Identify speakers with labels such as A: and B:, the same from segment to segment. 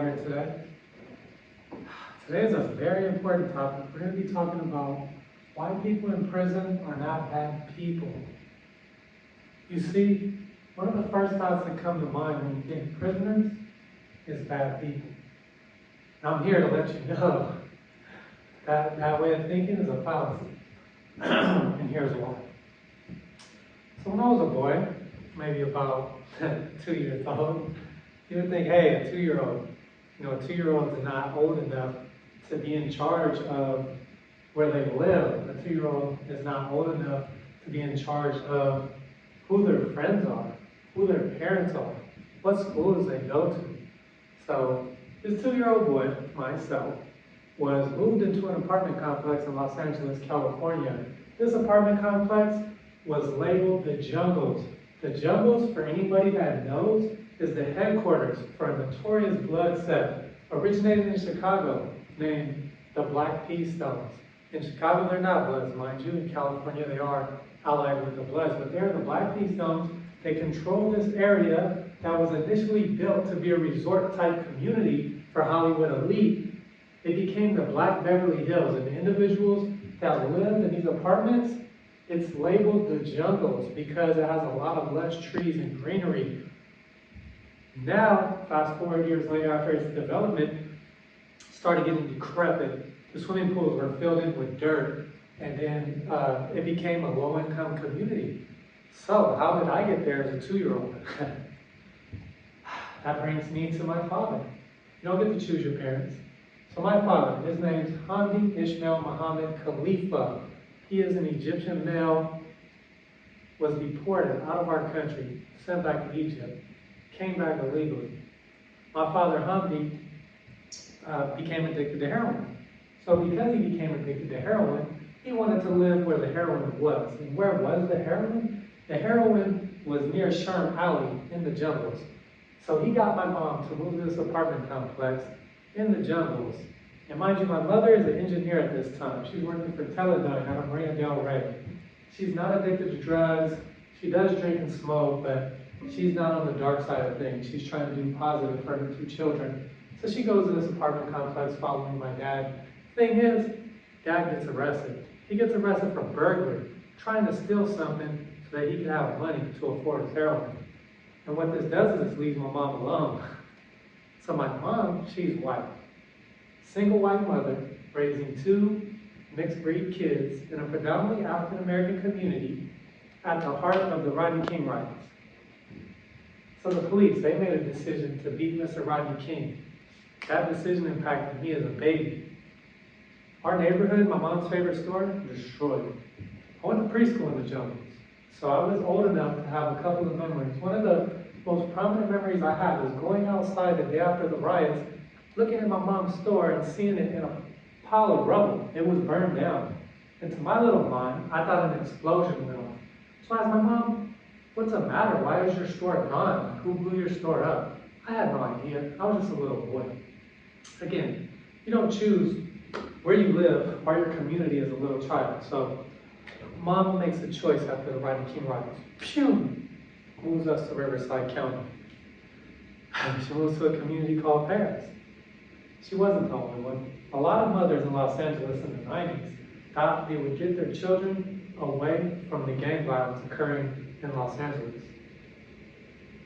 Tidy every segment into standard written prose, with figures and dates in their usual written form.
A: here today. Today is a very important topic. We're going to be talking about why people in prison are not bad people. You see, one of the first thoughts that come to mind when you think prisoners is bad people. And I'm here to let you know that way of thinking is a fallacy. And here's why. So when I was a boy, maybe about 2 years old, you would think, hey, a 2-year-old, a 2-year-old is not old enough to be in charge of where they live. A 2-year-old is not old enough to be in charge of who their friends are, who their parents are, what schools they go to. So this 2-year-old boy, myself, was moved into an apartment complex in Los Angeles, California. This apartment complex was labeled the Jungles. The Jungles, for anybody that knows, is the headquarters for a notorious blood set originated in Chicago named the Black Pea Stones. In Chicago, they're not Bloods, mind you. In California, they are allied with the Bloods, but they're the Black Pea Stones. They control this area that was initially built to be a resort-type community for Hollywood elite. It became the Black Beverly Hills, and the individuals that lived in these apartments, it's labeled the Jungles because it has a lot of lush trees and greenery. Now, fast forward years later after its development, started getting decrepit. The swimming pools were filled in with dirt, and then it became a low-income community. So, how did I get there as a 2-year-old? That brings me to my father. You don't get to choose your parents. So my father, his name's Hamdi Ishmael Muhammad Khalifa. He is an Egyptian male, was deported out of our country, sent back to Egypt, came back illegally. My father, Hamdi, became addicted to heroin. So because he became addicted to heroin, he wanted to live where the heroin was. And where was the heroin? The heroin was near Sherm Alley in the Jungles. So he got my mom to move to this apartment complex in the Jungles. And mind you, my mother is an engineer at this time. She's working for Teledyne out of Marina Del Rey. She's not addicted to drugs. She does drink and smoke, but she's not on the dark side of things. She's trying to do positive for her 2 children. So she goes to this apartment complex following my dad. Thing is, Dad gets arrested. He gets arrested for burglary, trying to steal something so that he can have money to afford his heroin. And what this does is it leaves my mom alone. So my mom, she's white. Single white mother, raising 2 mixed breed kids in a predominantly African American community at the heart of the Rodney King riots. So the police, they made a decision to beat Mr. Rodney King. That decision impacted me as a baby. Our neighborhood, my mom's favorite store, destroyed. I went to preschool in the Jungles, so I was old enough to have a couple of memories. One of the most prominent memories I have is going outside the day after the riots, looking at my mom's store and seeing it in a pile of rubble. It was burned down. And to my little mind, I thought an explosion went off. So I asked my mom, what's the matter? Why is your store gone? Who blew your store up? I had no idea. I was just a little boy. Again, you don't choose where you live or your community as a little child. So Mom makes a choice after the Rodney King riots. Pew! Moves us to Riverside County. She moves to a community called Paris. She wasn't the only one. A lot of mothers in Los Angeles in the 90s thought they would get their children away from the gang violence occurring in Los Angeles.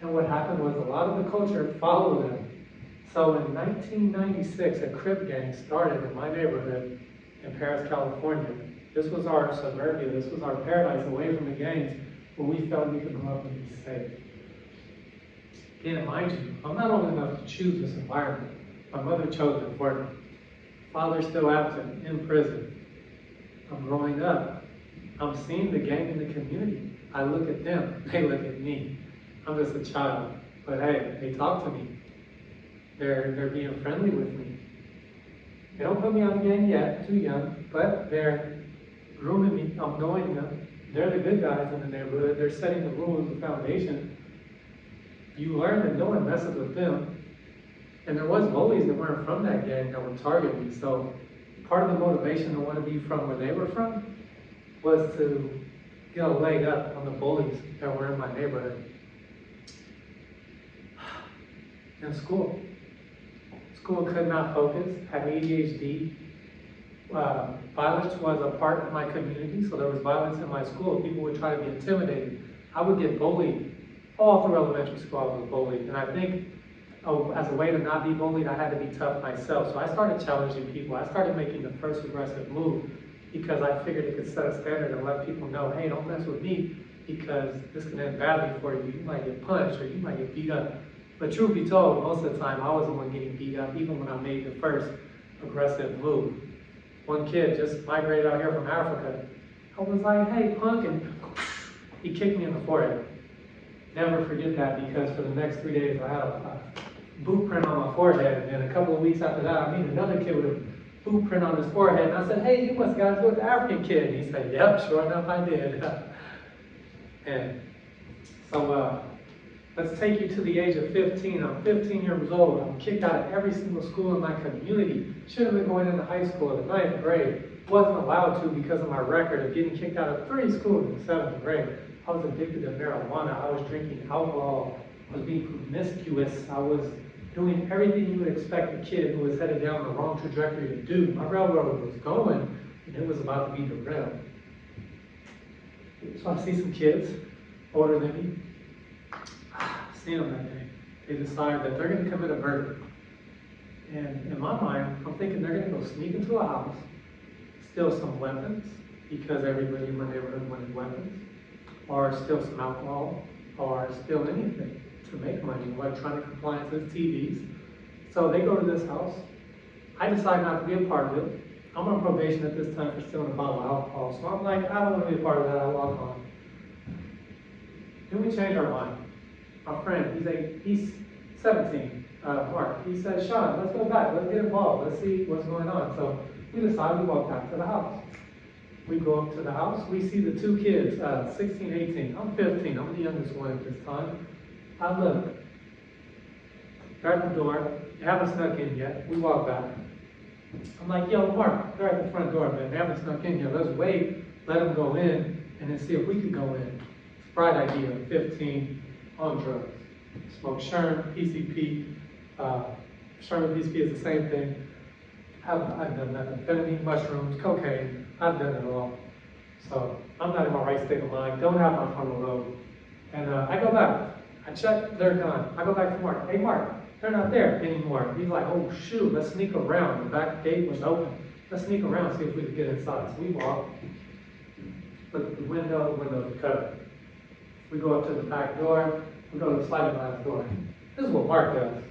A: And what happened was a lot of the culture followed them. So in 1996, a Crip gang started in my neighborhood in Paris, California. This was our suburbia. This was our paradise away from the gangs where we felt we could grow up and be safe. Again, mind you, I'm not old enough to choose this environment. My mother chose it for me. Father's still absent, in prison. I'm growing up. I'm seeing the gang in the community. I look at them, they look at me. I'm just a child, but hey, they talk to me. They're being friendly with me. They don't put me on the gang yet, too young, but they're grooming me. I'm knowing them. They're the good guys in the neighborhood. They're setting the rules, the foundation. You learn that no one messes with them. And there was bullies that weren't from that gang that would target me. So part of the motivation to want to be from where they were from was to get a leg up on the bullies that were in my neighborhood. In school, School could not focus, had ADHD. Violence was a part of my community, so there was violence in my school. People would try to be intimidated. I would get bullied. All through elementary school, I was bullied. And I think as a way to not be bullied, I had to be tough myself. So I started challenging people. I started making the first aggressive move because I figured it could set a standard and let people know, hey, don't mess with me because this can end badly for you. You might get punched or you might get beat up. But truth be told, most of the time, I was the one getting beat up, even when I made the first aggressive move. One kid just migrated out here from Africa. I was like, hey, punk, and he kicked me in the forehead. Never forget that because for the next 3 days, I had a boot print on my forehead. And then a couple of weeks after that, I met another kid with a boot print on his forehead. And I said, hey, you must have got into it with the African kid. And he said, yep, sure enough, I did. And so let's take you to the age of 15. I'm 15 years old. I'm kicked out of every single school in my community. Should have been going into high school in the 9th grade. Wasn't allowed to because of my record of getting kicked out of 3 schools in the 7th grade. I was addicted to marijuana. I was drinking alcohol. I was being promiscuous. I was doing everything you would expect a kid who was headed down the wrong trajectory to do. My railroad was going, and it was about to be derailed. So I see some kids older than me. Seeing them that day, they decide that they're going to commit a murder. And in my mind, I'm thinking they're going to go sneak into a house, steal some weapons, because everybody in my neighborhood wanted weapons, or steal some alcohol, or steal anything to make money, electronic appliances, TVs. So they go to this house. I decide not to be a part of it. I'm on probation at this time for stealing a bottle of alcohol. So I'm like, I don't want to be a part of that. I walk on. Then we change our mind. My friend, he's 17, Mark. He said, Sean, let's go back. Let's get involved. Let's see what's going on. So we decide we walk back to the house. We go up to the house. We see the 2 kids, 16, 18. I'm 15. I'm the youngest one at this time. I look. They're at the door. They haven't snuck in yet. We walk back. I'm like, yo, Mark, they're at the front door, man. They haven't snuck in yet. Let's wait, let them go in, and then see if we could go in. It's a bright idea. 15, on drugs. Smoke Sherm, PCP. Sherm and PCP is the same thing. I've done methamphetamine, mushrooms, cocaine. I've done it all. So I'm not in my right state of mind. Don't have my frontal lobe. And I go back. I check, they're gone. I go back to Mark. Hey, Mark, they're not there anymore. He's like, oh, shoot, let's sneak around. The back gate was open. Let's sneak around, see if we can get inside. So we walk. Look at the windows are covered. We go up to the back door. We go to the sliding glass door. This is what Mark does.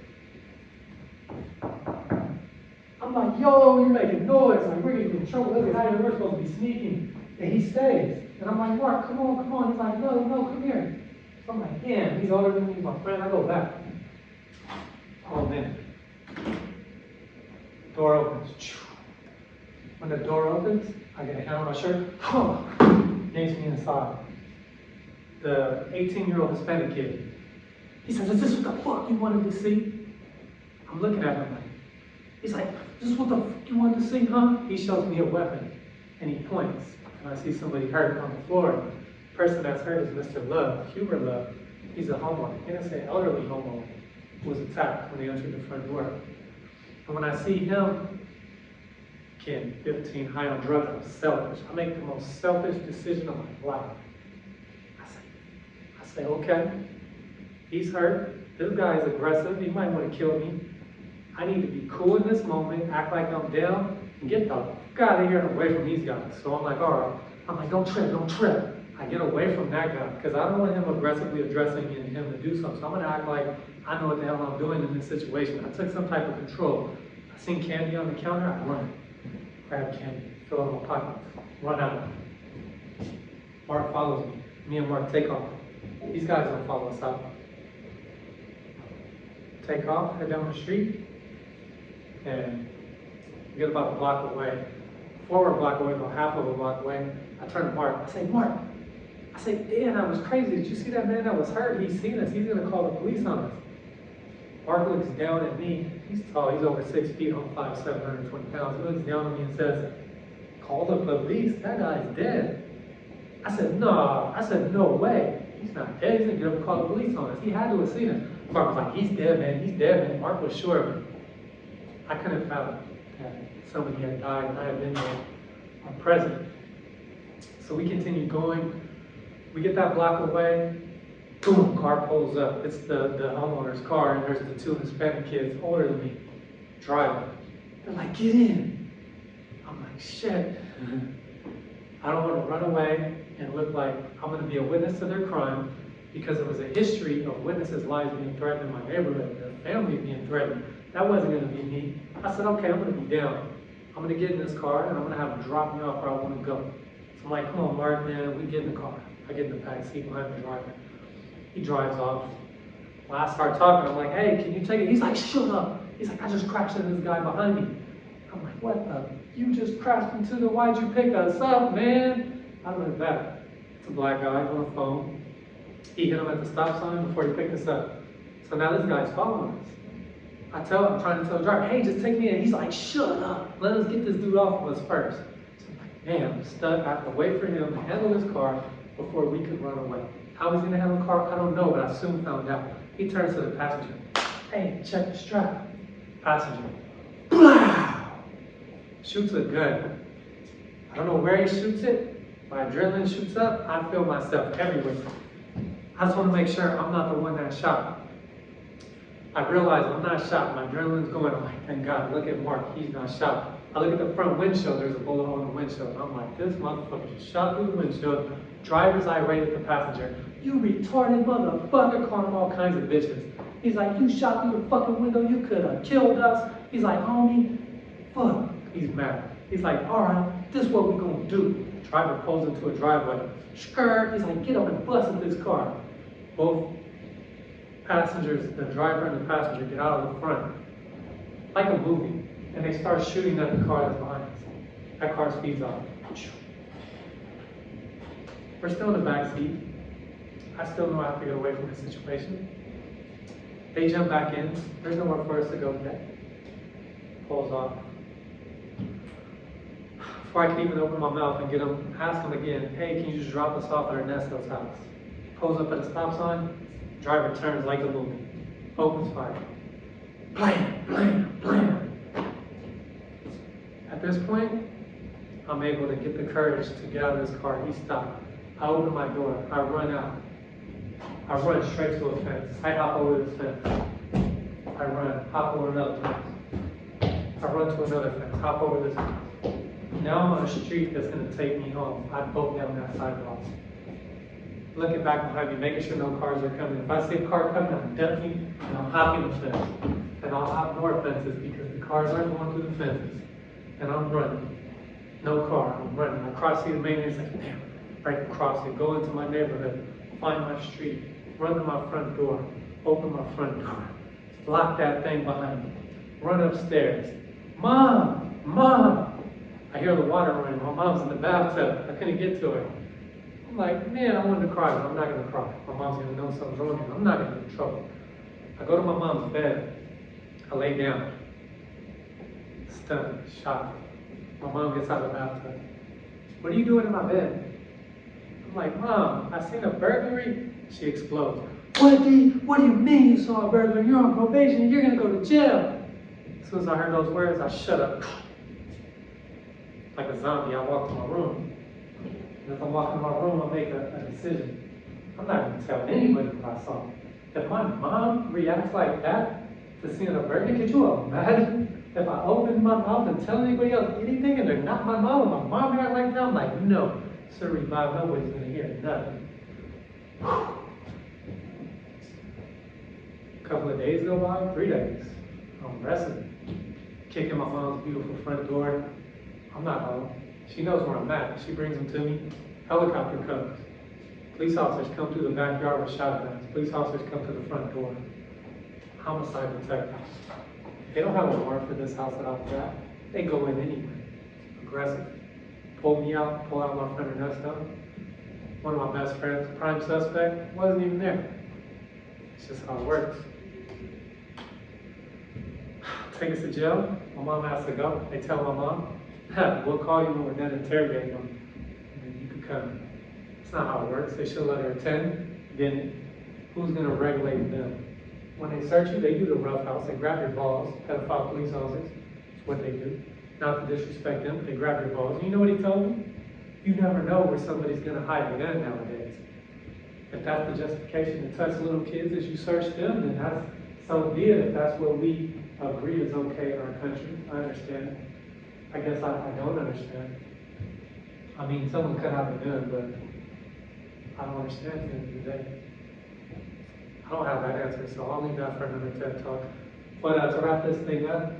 A: I'm like, yo, you're making noise. Like, we're getting in trouble. Look at how we're supposed to be sneaking. And he stays. And I'm like, Mark, come on. He's like, no, come here. So I'm like, damn, he's older than me, he's my friend. I go back. Oh, man. Door opens. When the door opens, I get a hand on my shirt. Yanks me inside. The 18-year-old Hispanic kid. He says, is this what the fuck you wanted to see? I'm looking at him like, he's like, is this what the fuck you wanted to see, huh? He shows me a weapon, and he points. And I see somebody hurt on the floor. The person that's hurt is Mr. Love, Hubert Love. He's a homo. He didn't say elderly homo who was attacked when they entered the front door. And when I see him, again, 15, high on drugs, I'm selfish. I make the most selfish decision of my life. I say, okay, he's hurt. This guy is aggressive. He might want to kill me. I need to be cool in this moment, act like I'm down, and get the fuck out of here and away from these guys. So I'm like, all right. I'm like, don't trip. I get away from that guy because I don't want him aggressively addressing me and him to do something. So I'm going to act like I know what the hell I'm doing in this situation. I took some type of control. I seen candy on the counter, I run. Grab candy, fill it in my pockets, run out. Mark follows me. Me and Mark take off. These guys don't follow us out. Take off, head down the street, and we get about a block away. Before we're a block away, about half of a block away, I turn to Mark. I say, Mark, Dan, that was crazy. Did you see that man that was hurt? He's seen us. He's going to call the police on us. Mark looks down at me. He's tall. He's over 6 feet. I'm 5'7", 120 pounds. He looks down at me and says, call the police? That guy's dead. I said, no. I said, no way. He's not dead. He's going to get up and call the police on us. He had to have seen it. Mark was like, he's dead, man. He's dead, man. Mark was sure of it. I couldn't fathom that somebody had died and I had been there present. So we continued going. We get that block away. Boom, car pulls up. It's the homeowner's car, and there's the two Hispanic kids older than me driving. They're like, get in. I'm like, shit. I don't want to run away and look like I'm going to be a witness to their crime, because there was a history of witnesses' lives being threatened in my neighborhood, their family being threatened. That wasn't going to be me. I said, okay, I'm going to be down. I'm going to get in this car, and I'm going to have them drop me off where I want to go. So I'm like, come on, Mark, man, we get in the car. I get in the back seat behind the driver. He drives off. When I start talking, I'm like, hey, can you take it? He's like, shut up. He's like, I just crashed into this guy behind me. I'm like, what the? You just crashed into the, why'd you pick us up, man? I look back. It's a black guy on the phone. He hit him at the stop sign before he picked us up. So now this guy's following us. I'm trying to tell the driver, hey, just take me in. He's like, shut up. Let us get this dude off of us first. So I'm like, man, I'm stuck. I have to wait for him to handle his car before we could run away. How he's going to handle the car, I don't know, but I soon found out. He turns to the passenger. Hey, check the strap. Passenger. Blah! Shoots a gun. I don't know where he shoots it. My adrenaline shoots up. I feel myself everywhere. I just want to make sure I'm not the one that shot. I realize I'm not shot. My adrenaline's going. I'm like, thank God, look at Mark. He's not shot. I look at the front windshield. There's a bullet hole in the windshield. I'm like, this motherfucker just shot through the windshield. Driver's irate at the passenger. You retarded motherfucker, calling him all kinds of bitches. He's like, you shot through the fucking window. You could have killed us. He's like, homie, fuck. He's mad. He's like, all right, this is what we're going to do. Driver pulls into a driveway. Skirt. He's like, get up and bust in this car. Both passengers, the driver and the passenger, get out of the front, like a movie, and they start shooting at the car that's behind us. That car speeds off. We're still in the back seat. I still know I have to get away from this situation. They jump back in. There's nowhere for us to go yet. Pulls off. Before I can even open my mouth and ask them again, hey, can you just drop us off at Ernesto's house? Pulls up at a stop sign. Driver turns like a movie. Opens fire. Blam, blam, blam. At this point, I'm able to get the courage to get out of this car. He stopped. I open my door. I run out. I run straight to a fence. I hop over this fence. I run, hop over another fence. I run to another fence, hop over this fence. Now I'm on a street that's going to take me home. I bolt down that sidewalk. Looking back behind me, making sure no cars are coming. If I see a car coming, I'm ducking and I'm hopping the fence. And I'll hop more fences because the cars aren't going through the fences. And I'm running. No car, I'm running. I cross the main lane, it's like, damn, break across it, go into my neighborhood, find my street, run to my front door, open my front door, lock that thing behind me, run upstairs. Mom, Mom! I hear the water running. My mom's in the bathtub. I couldn't get to her. I'm like, man, I wanted to cry, but I'm not going to cry. My mom's going to know something's wrong here. I'm not going to get in trouble. I go to my mom's bed. I lay down. Stunned, shocked. My mom gets out of the bathtub. What are you doing in my bed? I'm like, Mom, I seen a burglary. She explodes. What do you mean you saw a burglary? You're on probation. You're going to go to jail. As soon as I heard those words, I shut up. Like a zombie, I walk to my room. And as I walk in my room, I make a decision. I'm not going to tell anybody what I saw. If my mom reacts like that to seeing a burglary, could you imagine if I open my mouth and tell anybody else anything and they're not my mom and my mom react like that? I'm like, no, sorry, Bob, nobody's going to hear nothing. A couple of days go by, 3 days. I'm wrestling, kicking my mom's beautiful front door. I'm not home. She knows where I'm at. She brings them to me. Helicopter comes. Police officers come through the backyard with shotguns. Police officers come to the front door. Homicide detectives. They don't have a warrant for this house that I was at. They go in anyway. Aggressive. Pull me out, pull out my friend Ernesto. One of my best friends, prime suspect, wasn't even there. It's just how it works. Take us to jail. My mom has to go. They tell my mom, we'll call you when we're done interrogating them, and then you can come. It's not how it works. They should let her attend. Then who's going to regulate them? When they search you, they do the rough house. They grab your balls. Pedophile police officers. That's what they do. Not to disrespect them, they grab your balls. And you know what he told me? You never know where somebody's going to hide a gun nowadays. If that's the justification to touch little kids as you search them, then that's so be it. If that's what we agree is okay in our country, I understand. I guess I don't understand. I mean, someone could have a gun, but I don't understand at the end of the day. I don't have that answer, so I'll leave that for another TED Talk. But to wrap this thing up,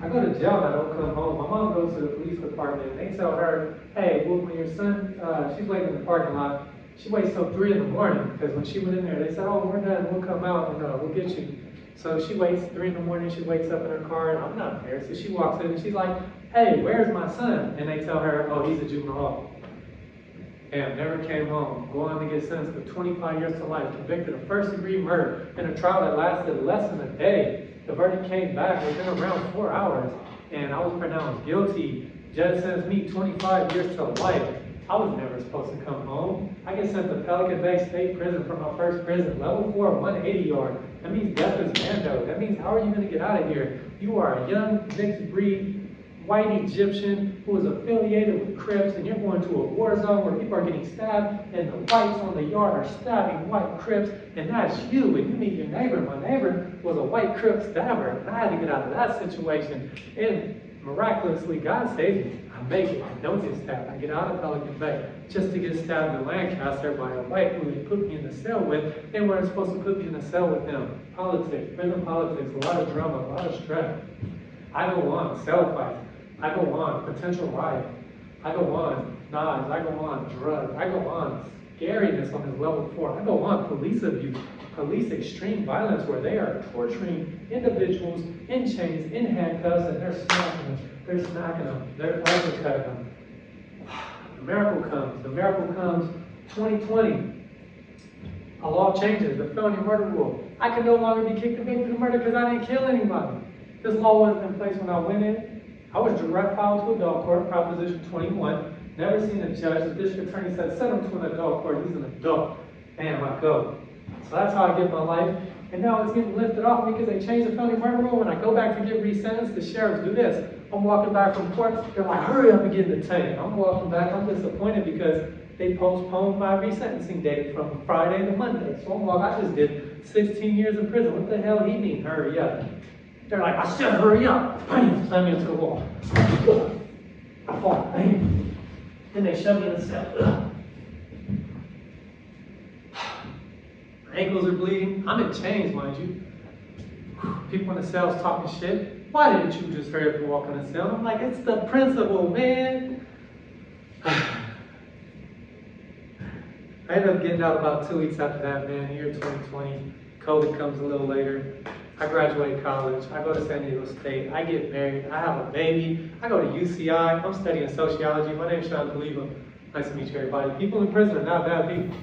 A: I go to jail and I don't come home. My mom goes to the police department and they tell her, hey, well, when your son, she's waiting in the parking lot, she waits till 3 in the morning because when she went in there, they said, oh, we're done, we'll come out and we'll get you. So she waits 3 in the morning, she wakes up in her car and I'm not there. So she walks in and she's like, hey, where's my son? And they tell her, oh, he's a juvenile hall. And never came home, go on to get sentenced to 25 years to life, convicted of first-degree murder in a trial that lasted less than a day. The verdict came back within around 4 hours, and I was pronounced guilty. Judge sentenced me 25 years to life. I was never supposed to come home. I get sent to Pelican Bay State Prison for my first prison, level 4, 180 yard. That means death is mando. That means how are you going to get out of here? You are a young mixed breed white Egyptian who is affiliated with Crips, and you're going to a war zone where people are getting stabbed, and the whites on the yard are stabbing white Crips, and that's you, and you meet your neighbor. My neighbor was a white Crip stabber, and I had to get out of that situation, and miraculously, God saved me. I make it, I don't get stabbed. I get out of Pelican Bay just to get stabbed in Lancaster by a white who they put me in the cell with. They weren't supposed to put me in the cell with them. Politics, prison politics, a lot of drama, a lot of stress. I go on, cell fights. I go on, potential riot. I go on, knives. I go on, drugs. I go on, scariness on this level 4. I go on, police abuse, police extreme violence where they are torturing individuals in chains, in handcuffs, and they're smacking them, they're uppercutting them. The miracle comes 2020. A law changes, the felony murder rule. I can no longer be convicted of murder because I didn't kill anybody. This law wasn't in place when I went in. I was direct filed to adult court, Proposition 21. Never seen a judge. The district attorney said, send him to an adult court. He's an adult. Bam, I go. So that's how I get my life. And now it's getting lifted off me because they changed the felony murder rule. When I go back to get resentenced, the sheriffs do this. I'm walking back from court. They're like, hurry up and get in the tank. I'm walking back. I'm disappointed because they postponed my resentencing date from Friday to Monday. So I'm walking. I just did 16 years in prison. What the hell he mean, hurry up? They're like, I said hurry up. Bam, slam me into the wall. I fall. Bam. Then they shove me in the cell. My ankles are bleeding. I'm in chains, mind you. People in the cells talking shit. Why didn't you just hurry up and walk in the cell? I'm like, it's the principle, man. I ended up getting out about 2 weeks after that, man. Year 2020. COVID comes a little later. I graduate college, I go to San Diego State, I get married, I have a baby, I go to UCI, I'm studying sociology. My name is Sean Khalifa. Nice to meet you, everybody. People in prison are not bad people.